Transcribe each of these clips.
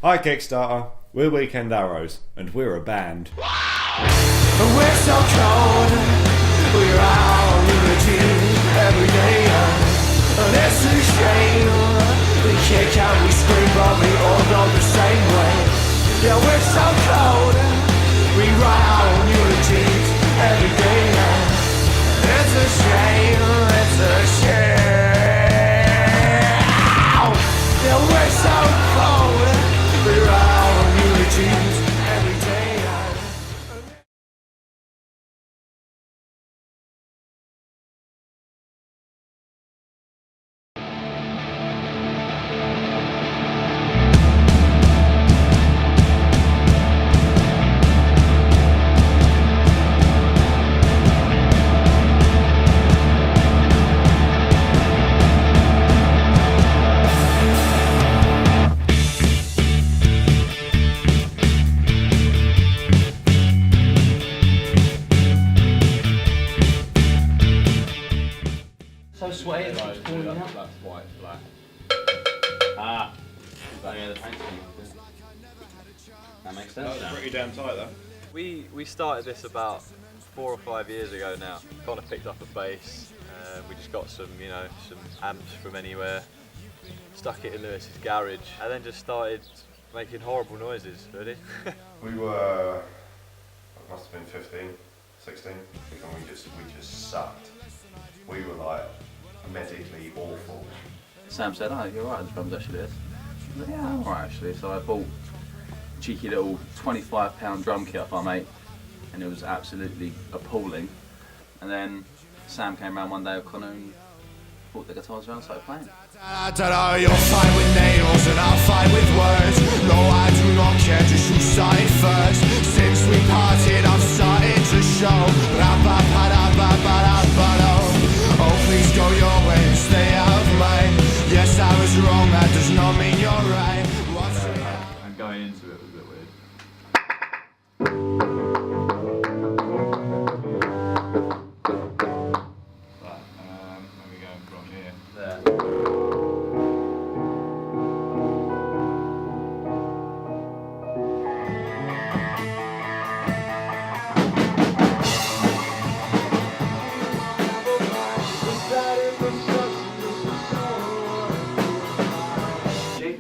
Hi Kickstarter, we're Weekend Arrows, and we're a band. We're so cold, we're out unity every day, and it's a shame. We kick and we scream, but we all go the same way. Yeah, we're so cold, we run out on unity every day. It's a shame, it's a shame. Yeah, we're so cold, we run out on unity every day. So sweaty, it's That's falling out. white, black. Ah! Yeah, the paint scheme. That makes sense now. Pretty damn tight though. We started this about 4 or 5 years ago now. Kind of picked up a bass. We just got some amps from anywhere, stuck it in Lewis's garage, and then just started making horrible noises. Really. We were, it must have been 15, 16, and we just sucked. We were like medically awful. Sam said, "Oh, you're right, the drums actually is." I was like, "Yeah, I'm alright actually." So I bought a cheeky little £25 drum kit off my mate, and it was absolutely appalling. And then Sam came around one day with Connor and brought the guitars around and started playing. I don't know, you'll fight with nails and I'll fight with words. No, I do not care, just who started first. Since we parted, I've started to show. Oh, please go your way and stay out of mine. Yes, I was wrong, that does not mean you're right. And going into it was a bit weird. Right, where are we going from here? There.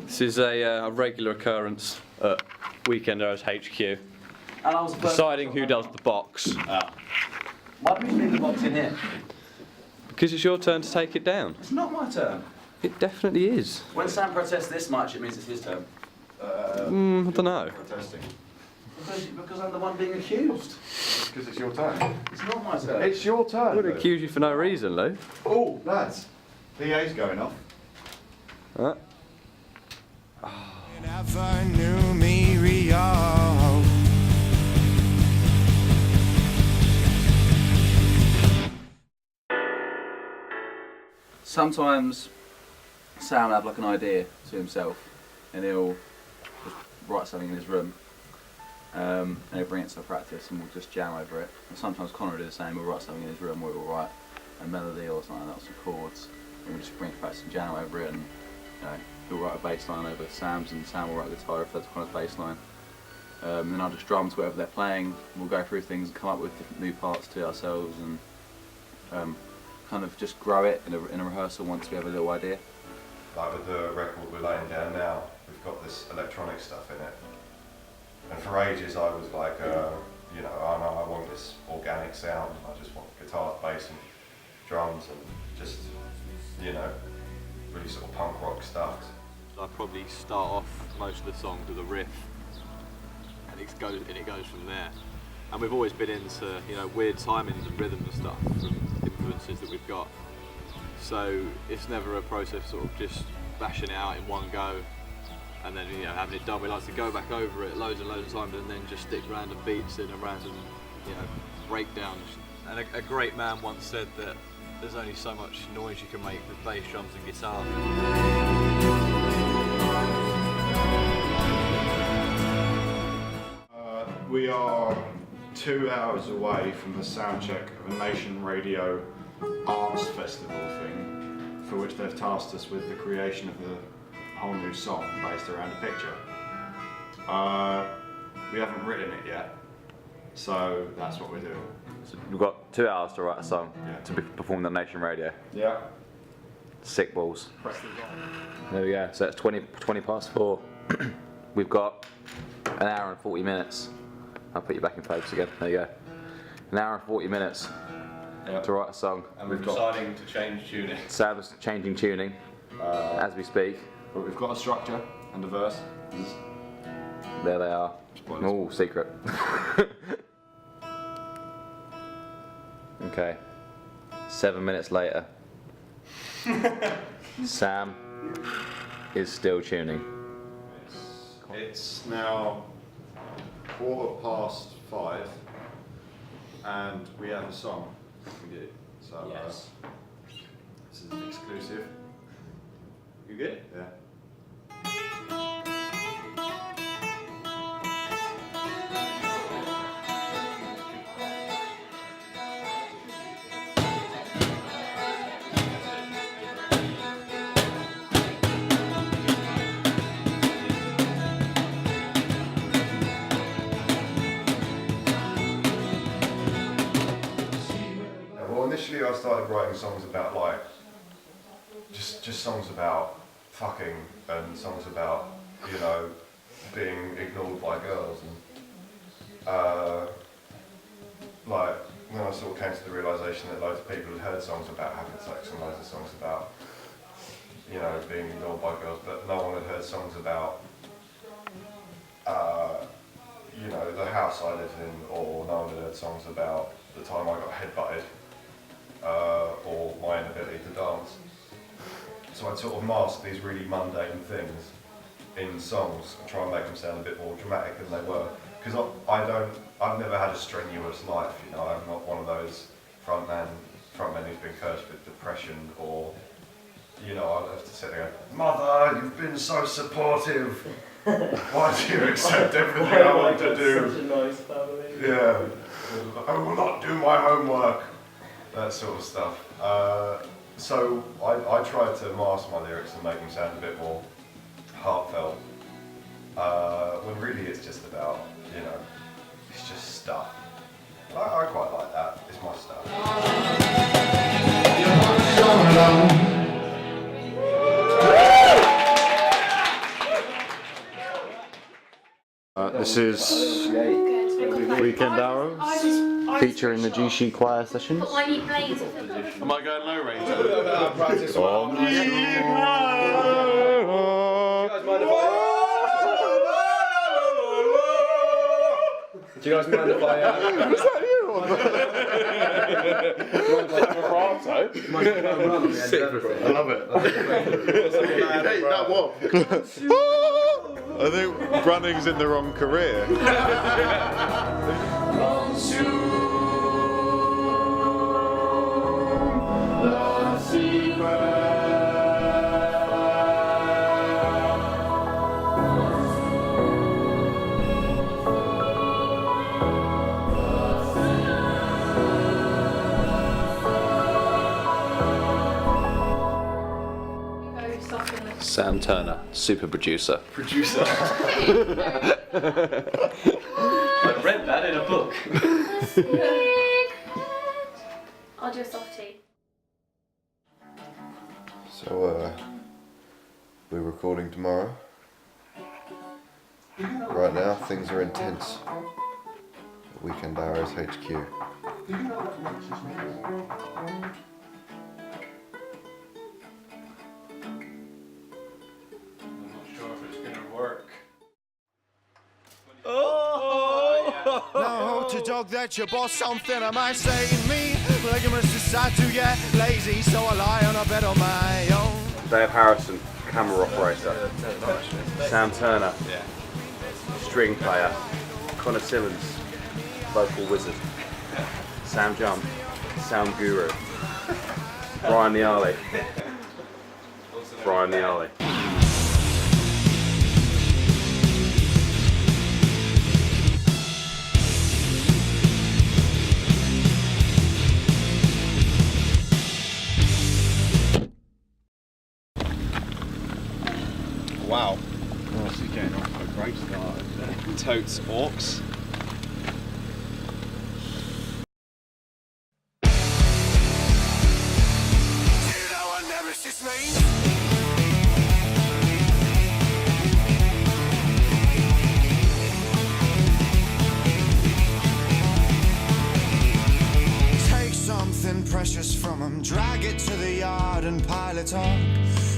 This is a regular occurrence at Weekend Arrows HQ. And I was the first Deciding who does the box. Why do we leave the box in here? Because it's your turn to take it down. It's not my turn. It definitely is. When Sam protests this much, it means it's his turn. I don't know. Protesting. Because I'm the one being accused. Because it's your turn. It's not my turn. It's your I turn. would Lou. accuse you for no reason, Lou. Oh, lads. PA's going off. Huh? You never knew me real. Sometimes Sam will have like an idea to himself and he'll just write something in his room and he'll bring it to practice and we'll just jam over it. And sometimes Connor will do the same, he'll write something in his room where we'll write a melody or something like that, some chords, and we'll just bring it to practice and jam over it, and you know, he'll write a bass line over Sam's and Sam will write a guitar if that's Connor's bass line. Then I'll just drum to whatever they're playing, we'll go through things and come up with different new parts to ourselves and kind of just grow it in a rehearsal once we have a little idea. Like with the record we're laying down now, we've got this electronic stuff in it. And for ages I was like, you know, oh no, I want this organic sound. I just want guitar, bass and drums and just, you know, really sort of punk rock stuff. I probably start off most of the songs with a riff, and it goes from there. And we've always been into, you know, weird timings and rhythm and stuff from influences that we've got. So it's never a process sort of just bashing it out in one go and then, you know, having it done. We like to go back over it loads and loads of times and then just stick random beats in and random, you know, breakdowns. And a great man once said that there's only so much noise you can make with bass, drums and guitar. We are 2 hours away from the sound check of a Nation Radio Arts Festival thing, for which they've tasked us with the creation of a whole new song based around a picture. We haven't written it yet, so that's what we're doing. So we've got 2 hours to write a song Yeah. to be performed on Nation Radio. Yeah. Sick balls. There we go. So that's 20 past 4. We've got an hour and 40 minutes. I'll put you back in focus again. There you go. An hour and 40 minutes to write a song. And we're deciding to change tuning. Sab's changing tuning as we speak. But we've got a structure and a verse. There they are. Spoilers. Oh, secret. Okay. 7 minutes later. Sam is still tuning. It's now 5:15, and we have a song. We do. So Yes. this is an exclusive. You good? Yeah. Well, initially I started writing songs about like, just songs about fucking and songs about, you know, being ignored by girls and like when I sort of came to the realisation that loads of people had heard songs about having sex and loads of songs about, you know, being ignored by girls, but no one had heard songs about, you know, the house I lived in, or no one had heard songs about the time I got headbutted, or my inability to dance. So I'd sort of mask these really mundane things in songs and try and make them sound a bit more dramatic than they were. Because I've never had a strenuous life, you know, I'm not one of those frontmen who's been cursed with depression, or, you know, I'd have to sit there and go, Mother, you've been so supportive. Why do you accept everything I want to do? Such a nice family. Yeah, I will not do my homework. That sort of stuff. So I tried to mask my lyrics and make them sound a bit more heartfelt. When really it's just about, you know, it's just stuff. I quite like that. It's my stuff. This is Weekend Arrows, featuring the G-She Choir Sessions. I need Blaze. Am I going low range? Do you guys mind if I... Was that you? I love it. That one. I think Brunning's in the wrong career. Sam Turner, super producer. I read that in a book. I'll do a soft tea. So, we're recording tomorrow. Right now, things are intense. Weekend Arrows HQ. No, to dog that your boss something I might say in me. Like you must decide to get lazy, so I lie on a bed on my own. Dave Harrison, camera operator. Sam Turner, string player. Connor Simmons, vocal wizard. Sam Jump, sound guru. Brian Neale. Wow. Getting off a great start. Totes Orcs. Precious from them, drag it to the yard and pile it up,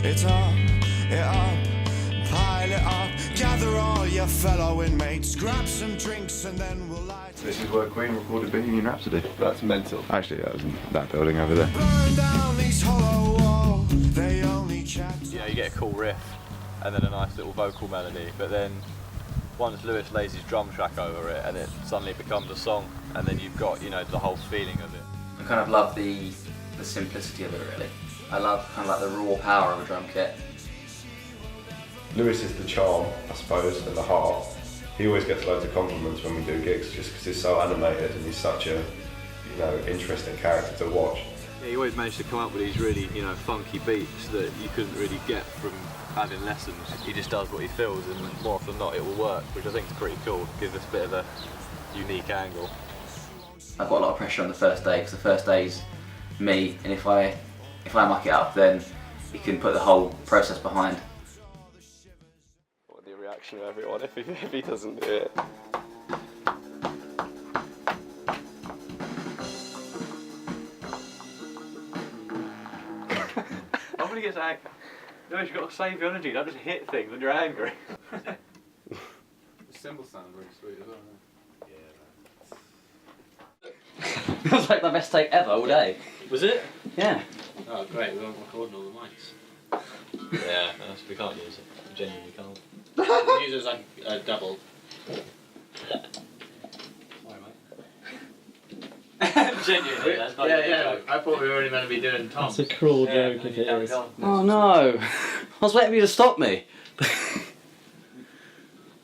it up, pile it up, gather all your fellow inmates, grab some drinks and then we'll light. This is where Queen recorded Bohemian Rhapsody. That's mental. Actually, that was in that building over there. Burn down these hollow walls, they only chat. You know, you get a cool riff and then a nice little vocal melody, but then once Lewis lays his drum track over it and it suddenly becomes a song, and then you've got, you know, the whole feeling of it. I kind of love the simplicity of it, really. I love kind of like the raw power of a drum kit. Lewis is the charm, I suppose, and the heart. He always gets loads of compliments when we do gigs, just because he's so animated and he's such a, you know, interesting character to watch. Yeah, he always managed to come up with these really, you know, funky beats that you couldn't really get from having lessons. He just does what he feels, and more often than not, it will work, which I think is pretty cool. Gives us a bit of a unique angle. I've got a lot of pressure on the first day, because the first day's me, and if I muck it up, then he can put the whole process behind. What the reaction of everyone if he doesn't do it? I'm gonna get angry. No, you've got to save your energy, don't just hit things when you're angry. The cymbal sounded really sweet as well. It was like the best take ever all day. Was it? Yeah. Oh great, we weren't recording all the mics. Yeah, we can't use it. We genuinely can't. We use it as like a double. Sorry mate. Genuinely, that's not even a joke. I thought we were only meant to be doing Tom's. That's a cruel joke if it is. Oh no! I was waiting for you to stop me.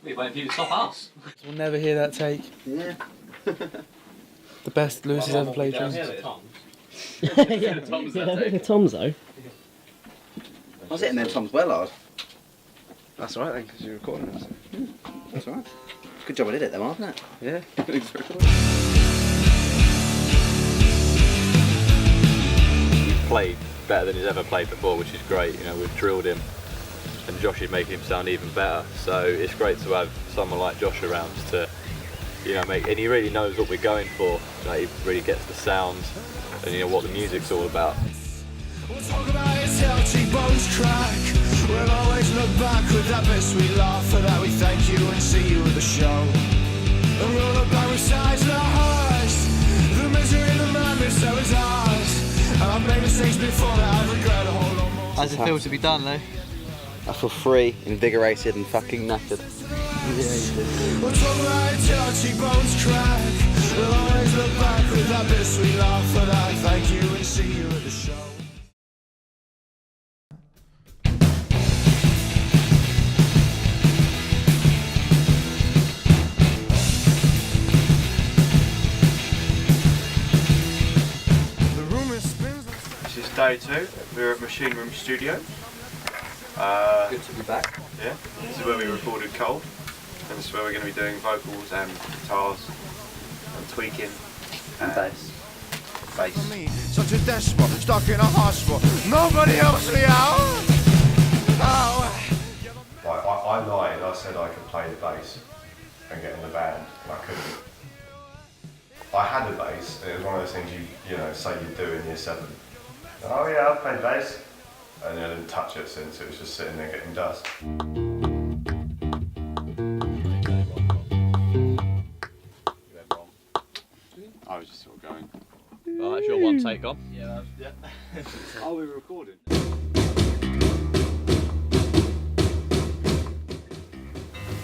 We're waiting for you to stop us. We'll never hear that take. Yeah. The best Lewis has ever played drums. Yeah, Tom's I that think take. the Tom's though. I was hitting them Toms well hard. That's alright then, because you're recording it. So. That's alright. Good job I did it then, wasn't it? Yeah. He's played better than he's ever played before, which is great. You know, we've drilled him, and Josh is making him sound even better. So it's great to have someone like Josh around to, you know, and he really knows what we're going for. Like, he really gets the sound and, you know, what the music's all about. We'll talk about it till our cheekbones crack. We'll always look back with that bit sweet laugh. For that we thank you and see you at the show. And we'll look back with sighs that hurt. The misery and the madness that was ours. And I've made mistakes before that I regret a whole lot more. How's it feel to be done though? I feel free, invigorated and fucking knackered. We'll talk about it till our cheekbones crack. We'll always look back with that bit sweet laugh. For that I thank you and see you at the show. This is day 2. We're at Machine Room Studio. Good to be back. Yeah. This is where we recorded Cold. And this is where we're going to be doing vocals and guitars and tweaking And bass. bass. Such a despot, stuck in a hot spot. Nobody helps me out. Oh. Like, I lied, I said I could play the bass and get in the band, and I couldn't. I had a bass, and it was one of those things you know, say you do in year 7. Oh yeah, I've played bass. And I didn't touch it since, it was just sitting there getting dust. I was just sort of going. Well, that's your one take on. Yeah, yeah. Are we recording?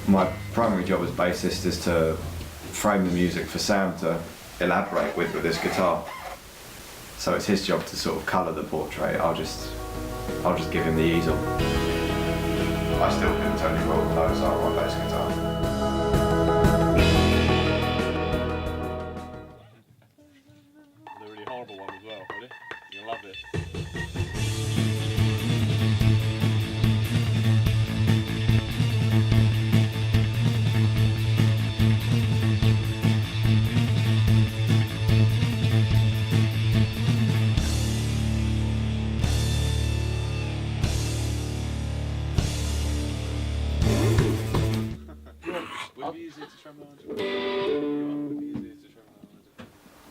My primary job as bassist is to frame the music for Sam to elaborate with this guitar. So it's his job to sort of colour the portrait. I'll just give him the easel. I still couldn't tell you what the notes are on my bass guitar. The really horrible one as well, ready? You'll love this.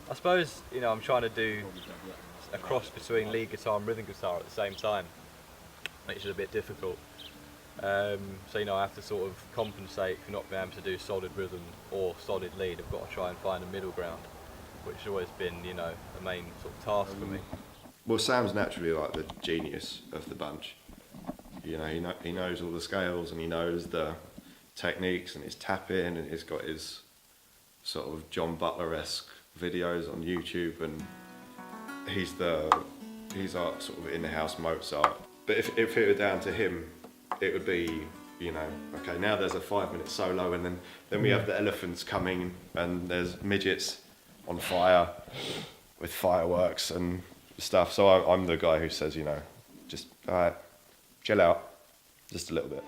I suppose, you know, I'm trying to do a cross between lead guitar and rhythm guitar at the same time. Makes it a bit difficult. So, you know, I have to sort of compensate for not being able to do solid rhythm or solid lead. I've got to try and find a middle ground, which has always been, you know, a main sort of task for me. Well, Sam's naturally like the genius of the bunch. You know, he knows all the scales and he knows the techniques and his tapping, and he's got his sort of John Butler-esque videos on YouTube, and he's our sort of in-house Mozart. But if it were down to him, it would be, you know, okay, now there's a 5-minute solo, and then we have the elephants coming, and there's midgets on fire with fireworks and stuff. So I'm the guy who says, you know, just alright, chill out, just a little bit.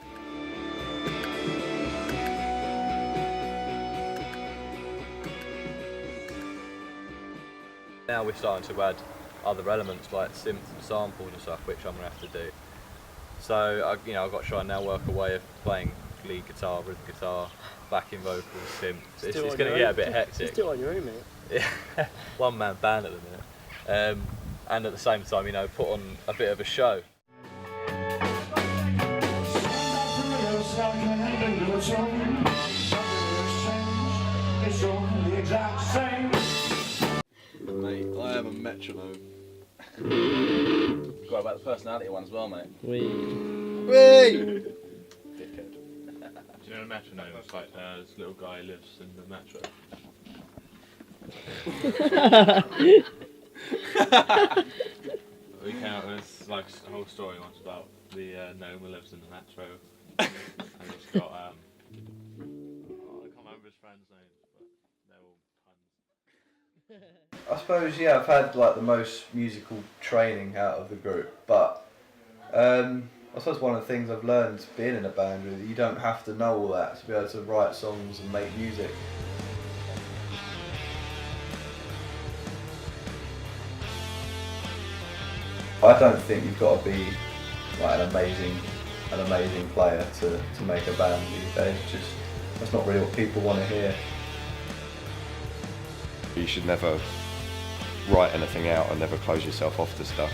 Now we're starting to add other elements like synths and samples and stuff, which I'm going to have to do. So, you know, I've got to try and now work a way of playing lead guitar, rhythm guitar, backing vocals, synths. It's going to get a bit hectic. Just do it on your own, mate. Yeah, one-man band at the minute. And at the same time, you know, put on a bit of a show. Mate, I am a metronome. Got about the personality one as well, mate. Wee. Dickhead. Do you know a metronome? It's like this little guy lives in the metro. We came out with like a whole story once about the gnome who lives in the metro, and it's got I can't remember his friends' names, but they're all puns. I suppose, yeah, I've had like the most musical training out of the group, but I suppose one of the things I've learned being in a band really, you don't have to know all that to be able to write songs and make music. I don't think you've got to be like an amazing player to make a band these days. That's not really what people want to hear. You should never write anything out and never close yourself off to stuff.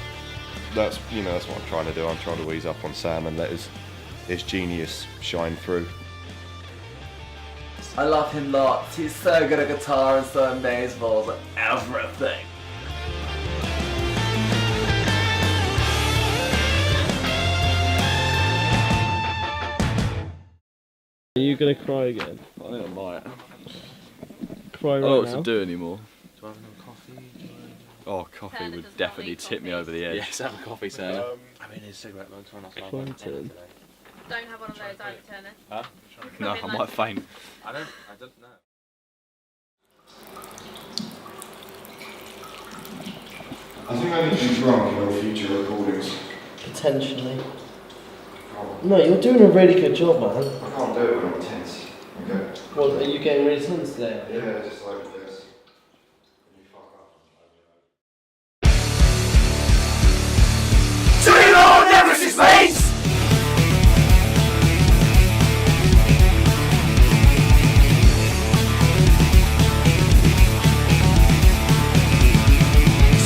That's what I'm trying to do. I'm trying to ease up on Sam and let his genius shine through. I love him lots. He's so good at guitar and so amazing at everything. Are you gonna cry again? I think I might. Cry right I don't know what now? to do anymore. Do I have no coffee? Oh, coffee would definitely tip me over the edge. Yes, have a coffee, Sam. I mean, a cigarette won't turn off. Quentin. Don't have one of those either, Turner. Huh? No, I might faint. I don't know. I think I need to be drunk in all future recordings. Potentially. No, you're doing a really good job, man. I can't do it when I'm tense. Okay. What, are you getting really tense today? Yeah, just like this. When you fuck up. Do you know what nemesis means?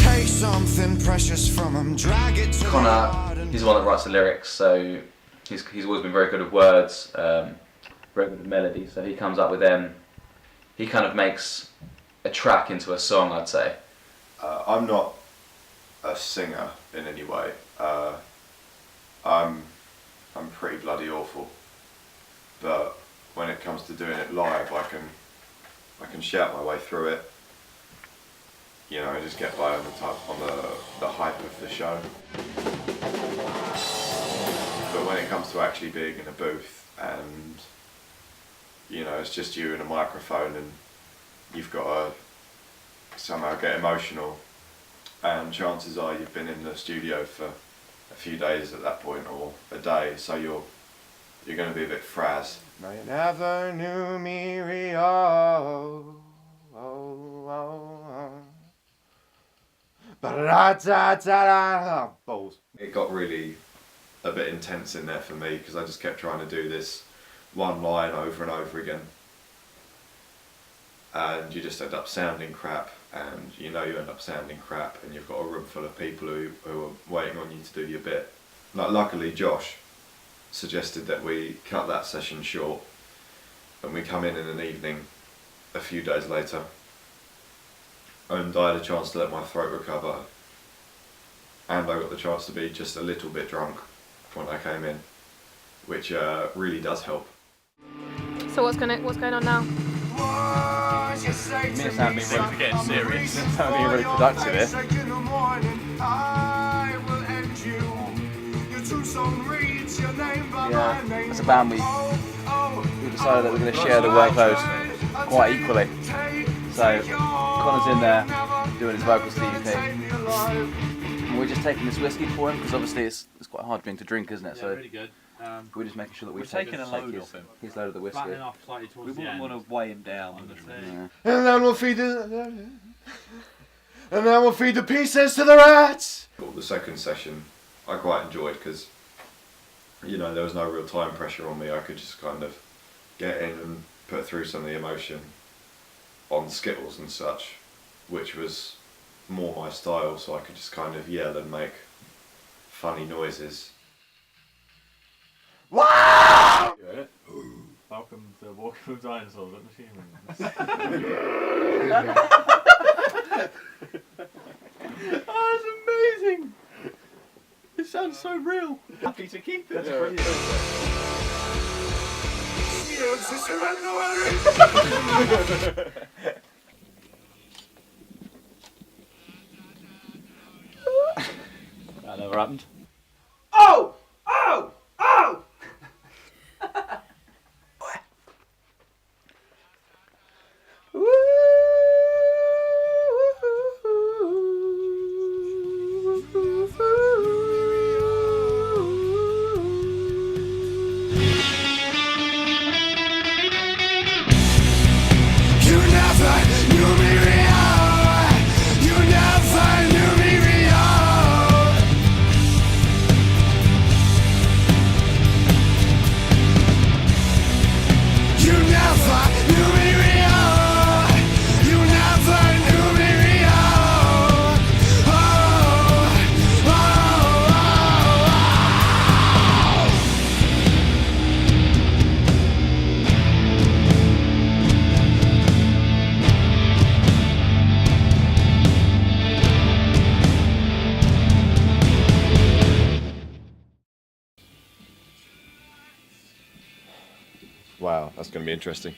Take something precious from him, drag it to Connor, he's the one that writes the lyrics, so he's always been very good at words, very good at melody, so he comes up with them. He kind of makes a track into a song, I'd say. I'm not a singer in any way. I'm pretty bloody awful. But when it comes to doing it live, I can shout my way through it. You know, I just get by on the hype of the show. But when it comes to actually being in a booth and, you know, it's just you and a microphone and you've got to somehow get emotional, and chances are you've been in the studio for a few days at that point, or a day, so you're going to be a bit frazzed. No, you never knew me real. Balls. It got really a bit intense in there for me because I just kept trying to do this one line over and over again, and you just end up sounding crap, and you know you end up sounding crap, and you've got a room full of people who are waiting on you to do your bit. Like, luckily Josh suggested that we cut that session short and we come in an evening a few days later, and I had a chance to let my throat recover, and I got the chance to be just a little bit drunk when I came in, which really does help. So what's going on now? Me and Sam being ready to get serious. Sam being really productive here. Yeah, as a band we decided that we're going to share the workload quite equally. So Connor's in there doing his vocals for the EP. And we're just taking this whiskey for him because obviously it's quite a hard drink to drink, isn't it? Yeah, so really good. we're just making sure that we've taken a load off him. He's loaded the whiskey. Off slightly towards We wouldn't want to weigh him down. And then we'll feed the pieces to the rats. The second session I quite enjoyed because, you know, there was no real time pressure on me. I could just kind of get in and put through some of the emotion on skittles and such, which was more my style, so I could just kind of yell and make funny noises. Wow! You heard it? Welcome to Walking with Dinosaurs at the Machine. Oh, it's amazing! It sounds so real. Happy to keep it. That's brilliant. That never happened. Oh! Oh! Oh! You never knew me real. You never knew me real. You never knew me real. You never knew me real. Oh, oh, Wow, that's going to be interesting.